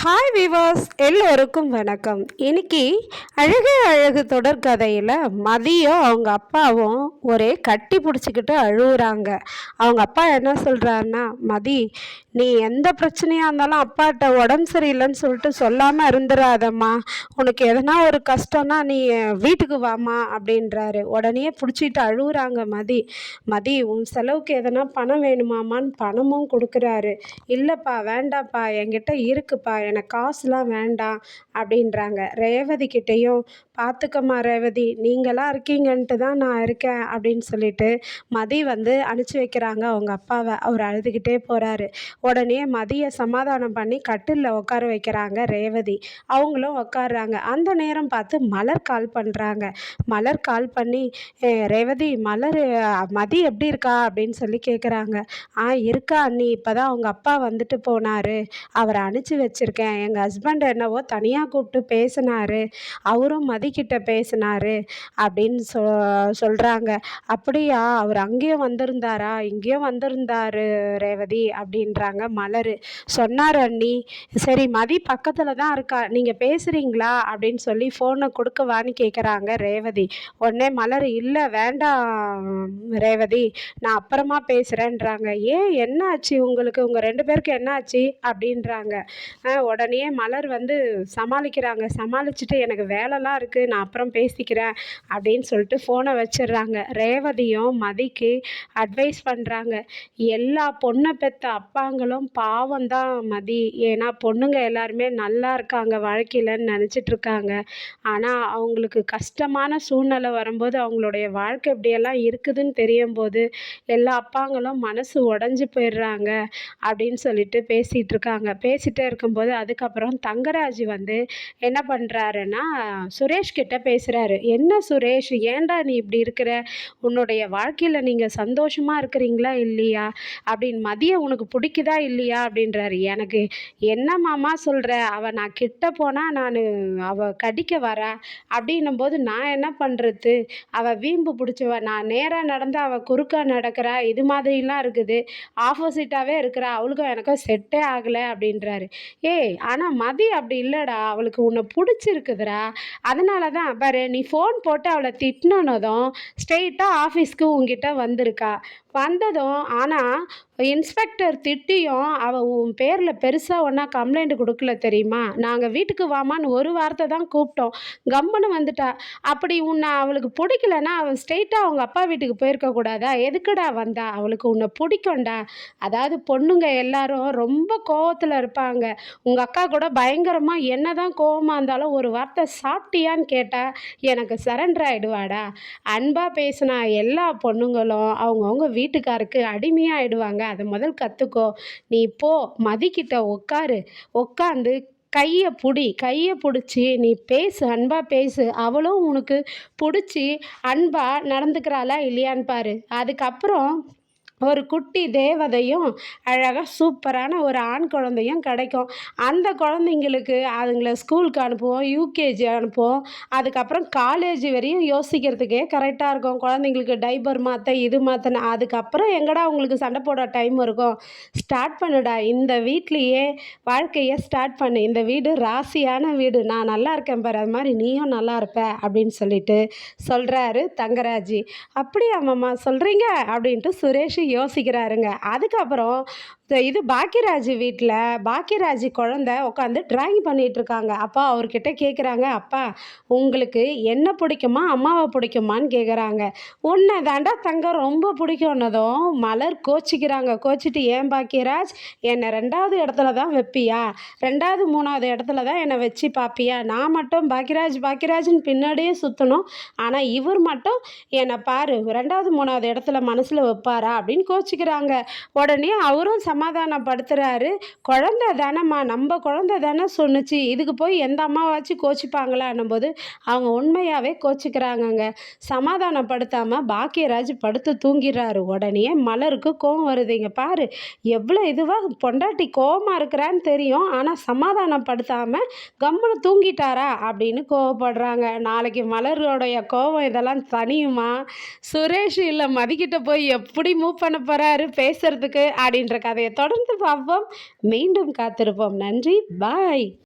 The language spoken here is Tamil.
ஹாய் வீவர்ஸ், எல்லோருக்கும் வணக்கம். இன்னைக்கு அழகு அழகு தொடர்கதையில் மதியம் அவங்க அப்பாவும் ஒரே கட்டி பிடிச்சிக்கிட்டு அழுகுறாங்க. அவங்க அப்பா என்ன சொல்கிறாருன்னா, மதி, நீ எந்த பிரச்சனையாக இருந்தாலும் அப்பாட்ட உடம்பு சரியில்லைன்னு சொல்லிட்டு சொல்லாமல் இருந்துடாதம்மா. உனக்கு எதனா ஒரு கஷ்டம்னா நீ வீட்டுக்கு வாமா அப்படின்றாரு. உடனே பிடிச்சிட்டு அழுகுறாங்க மதி. மதி, உன் செலவுக்கு எதனா பணம் வேணுமாமான்னு பணமும் கொடுக்குறாரு. இல்லைப்பா, வேண்டாப்பா, என்கிட்ட இருக்குப்பா, எனக்கு காசுலாம் வேண்டாம் அப்படின்றாங்க. ரேவதி கிட்டேயும், பார்த்துக்கம்மா ரேவதி, நீங்களாம் இருக்கீங்கன்ட்டு தான் நான் இருக்கேன் அப்படின்னு சொல்லிட்டு மதி அனுப்பிச்சி வைக்கிறாங்க அவங்க அப்பாவை. அவர் அழுதுகிட்டே போகிறாரு. உடனே மதியை சமாதானம் பண்ணி கட்டிலில் உட்கார வைக்கிறாங்க ரேவதி. அவங்களும் உட்காடுறாங்க. அந்த நேரம் பார்த்து மலர் கால் பண்ணுறாங்க. மலர் கால் பண்ணி, ரேவதி, மலர் மதி எப்படி இருக்கா அப்படின்னு சொல்லி கேட்குறாங்க. இருக்கா அண்ணி, இப்போ தான் அவங்க அப்பா வந்துட்டு போனார், அவரை அனுப்பிச்சி வச்சுருக்கேன். எங்கள் ஹஸ்பண்ட் என்னவோ தனியாக கூப்பிட்டு பேசினார், அவரும் மதிக்கிட்ட பேசினார் அப்படின்னு சொல்கிறாங்க. அப்படியா, அவர் அங்கேயும் வந்திருந்தாரா? இங்கேயும் வந்திருந்தாரு ரேவதி அப்படின்றாங்க மலர். சொன்னார் அண்ணி. சரி, மதி பக்கத்தில் தான் இருக்கா, நீங்கள் பேசுகிறீங்களா அப்படின்னு சொல்லி ஃபோனை கொடுக்கவான்னு கேட்குறாங்க ரேவதி. உடனே மலர், இல்லை வேண்டாம் ரேவதி, நான் அப்புறமா பேசுகிறேன்றாங்க. ஏன், என்ன ஆச்சு உங்களுக்கு, உங்கள் ரெண்டு பேருக்கு என்ன ஆச்சு அப்படின்றாங்க. உடனே மலர் சமாளிக்கிறாங்க. சமாளிச்சுட்டு, எனக்கு வேலைலாம் இருக்குது, நான் அப்புறம் பேசிக்கிறேன் அப்படின்னு சொல்லிட்டு ஃபோனை வச்சிடுறாங்க. ரேவதியும் மதிக்கு அட்வைஸ் பண்ணுறாங்க. எல்லா பொண்ணை பெற்ற அப்பாங்களும் பாவம்தான் மதி. ஏன்னா பொண்ணுங்க எல்லாருமே நல்லா இருக்காங்க வாழ்க்கையிலன்னு நினச்சிட்ருக்காங்க. ஆனால் அவங்களுக்கு கஷ்டமான சூழ்நிலை வரும்போது, அவங்களுடைய வாழ்க்கை இப்படியெல்லாம் இருக்குதுன்னு தெரியும் போது எல்லா அப்பாங்களும் மனசு உடஞ்சி போயிடுறாங்க அப்படின்னு சொல்லிட்டு பேசிகிட்டு இருக்காங்க. பேசிகிட்டே இருக்கும்போது அதுக்கப்புறம் தங்கராஜ் என்ன பண்ணுறாருன்னா, சுரேஷ் கிட்ட பேசுகிறாரு. என்ன சுரேஷ், ஏன்டா நீ இப்படி இருக்கிற, உன்னுடைய வாழ்க்கையில் நீங்கள் சந்தோஷமாக இருக்கிறீங்களா இல்லையா அப்படின்னு, மதியம் உனக்கு பிடிக்குதா இல்லையா அப்படின்றாரு. எனக்கு என்ன மாமா சொல்கிற, அவள் நான் கிட்ட போனால் அவள் கடிக்க வரா அப்படின்னும் போது நான் என்ன பண்ணுறது, அவள் வீம்பு பிடிச்சவ, நான் நேராக நடந்து அவள் குறுக்கா நடக்கிறா, இது மாதிரிலாம் இருக்குது, ஆப்போசிட்டாகவே இருக்கிறா, அவளுக்கும் எனக்கும் செட்டே ஆகலை அப்படின்றாரு. ஆனால் மதி அப்படி இல்லைடா, அவளுக்கு உன்னை பிடிச்சிருக்குதுடா, அதனால தான் பாரு, நீ ஃபோன் போட்டு அவளை திட்டினதும் ஸ்ட்ரெயிட்டாக ஆஃபீஸ்க்கு உங்ககிட்ட வந்திருக்கா. வந்ததும் ஆனால் இன்ஸ்பெக்டர் திட்டியும் அவள் உன் பேரில் பெருசாக ஒன்றா கம்ப்ளைண்ட் கொடுக்கல தெரியுமா. நாங்கள் வீட்டுக்கு வாமான்னு ஒரு வார்த்தை தான் கூப்பிட்டோம், கம்முன்னு வந்துட்டா. அப்படி உன்னை அவளுக்கு பிடிக்கலன்னா அவள் ஸ்ட்ரெயிட்டாக அவங்க அப்பா வீட்டுக்கு போயிருக்கக்கூடாதா, எதுக்குடா வந்தா, அவளுக்கு உன்னை பிடிக்கும்டா. அதாவது பொண்ணுங்க எல்லாரும் ரொம்ப கோவத்தில் இருப்பாங்க. உங்கள் அக்கா கூட பயங்கரமாக என்ன தான் கோவமாக இருந்தாலும் ஒரு வார்த்தை சாப்பிட்டியான்னு கேட்டால் எனக்கு சரண்டர் ஆகிடுவாடா. அன்பாக பேசினா எல்லா பொண்ணுங்களும் அவங்கவுங்க வீட்டுக்காருக்கு அடிமையாகிடுவாங்க. அதை முதல் கற்றுக்கோ. நீ போ, மதிக்கிட்ட உட்காந்து கையை பிடிச்சி நீ பேசு, அன்பாக பேசு. அவளும் உனக்கு பிடிச்சி அன்பாக நடந்துக்கிறாளா இல்லையான்னு பாரு. அதுக்கப்புறம் ஒரு குட்டி தேவதையும் அழகாக சூப்பரான ஒரு ஆண் குழந்தையும் கிடைக்கும். அந்த குழந்தைங்களுக்கு அதுங்களை ஸ்கூலுக்கு அனுப்புவோம், யூகேஜி அனுப்புவோம், அதுக்கப்புறம் காலேஜ் வரையும் யோசிக்கிறதுக்கே கரெக்டாக இருக்கும். குழந்தைங்களுக்கு டைப்பர் மாற்ற, இது மாற்றின, அதுக்கப்புறம் எங்கடா உங்களுக்கு சண்டை போட டைம் இருக்கும். ஸ்டார்ட் பண்ணுடா, இந்த வீட்லேயே வாழ்க்கையை ஸ்டார்ட் பண்ணு. இந்த வீடு ராசியான வீடு, நான் நல்லா இருக்கேன் பாரு, அது மாதிரி நீயும் நல்லா இருப்ப அப்படின்னு சொல்லிட்டு சொல்கிறாரு தங்கராஜ். அப்படியா மாமா சொல்கிறீங்க அப்படின்ட்டு சுரேஷ் யோசிக்கிறாருங்க. அதுக்கப்புறம் இது பாக்கியராஜ் வீட்டில் பாக்கியராஜ் குழந்தை உட்காந்து டிராயிங் பண்ணிகிட்ருக்காங்க. அப்பா அவர்கிட்ட கேட்குறாங்க, அப்பா உங்களுக்கு என்ன பிடிக்குமா அம்மாவை பிடிக்குமான்னு கேட்குறாங்க. உன்னை தாண்டா தங்கம் ரொம்ப பிடிக்கும்னதும் மலர் கோச்சிக்கிறாங்க. கோச்சிட்டு, ஏன் பாக்கியராஜ், என்னை 2வது இடத்துல தான் வைப்பியா, 2வது 3வது இடத்துல தான் என்னை வச்சு பார்ப்பியா, நான் மட்டும் பாக்கியராஜ்னு பின்னாடியே சுற்றணும், ஆனால் இவர் மட்டும் என்னை பாரு 2வது 3வது இடத்துல மனசில் வைப்பாரா அப்படின்னு கோச்சிக்கிறாங்க. உடனே அவரும் சமாதானப்படுத்துகிறாரு. குழந்தை தானம்மா, நம்ம குழந்தை தானே சொன்னுச்சு, இதுக்கு போய் எந்த அம்மாவாச்சும் கோச்சிப்பாங்களான்னும் போது அவங்க உண்மையாகவே கோச்சிக்கிறாங்கங்க. சமாதானப்படுத்தாமல் பாக்கியராஜ் படுத்து தூங்கிடுறாரு. உடனே மலருக்கு கோவம் வருதுங்க. பாரு எவ்வளோ இதுவாக பொண்டாட்டி கோவமாக இருக்கிறான்னு தெரியும், ஆனால் சமாதானப்படுத்தாமல் கம்முன்னு தூங்கிட்டாரா அப்படின்னு கோவப்படுறாங்க. நாளைக்கு மலரோடைய கோவம் இதெல்லாம் தனியுமா, சுரேஷ் இல்லை மதிக்கிட்ட போய் எப்படி மூவ் பண்ண போகிறாரு பேசுறதுக்கு அப்படின்ற கதையை கதையை தொடர்ந்து பார்ப்போம். மீண்டும் காத்திருப்போம். நன்றி. பாய்.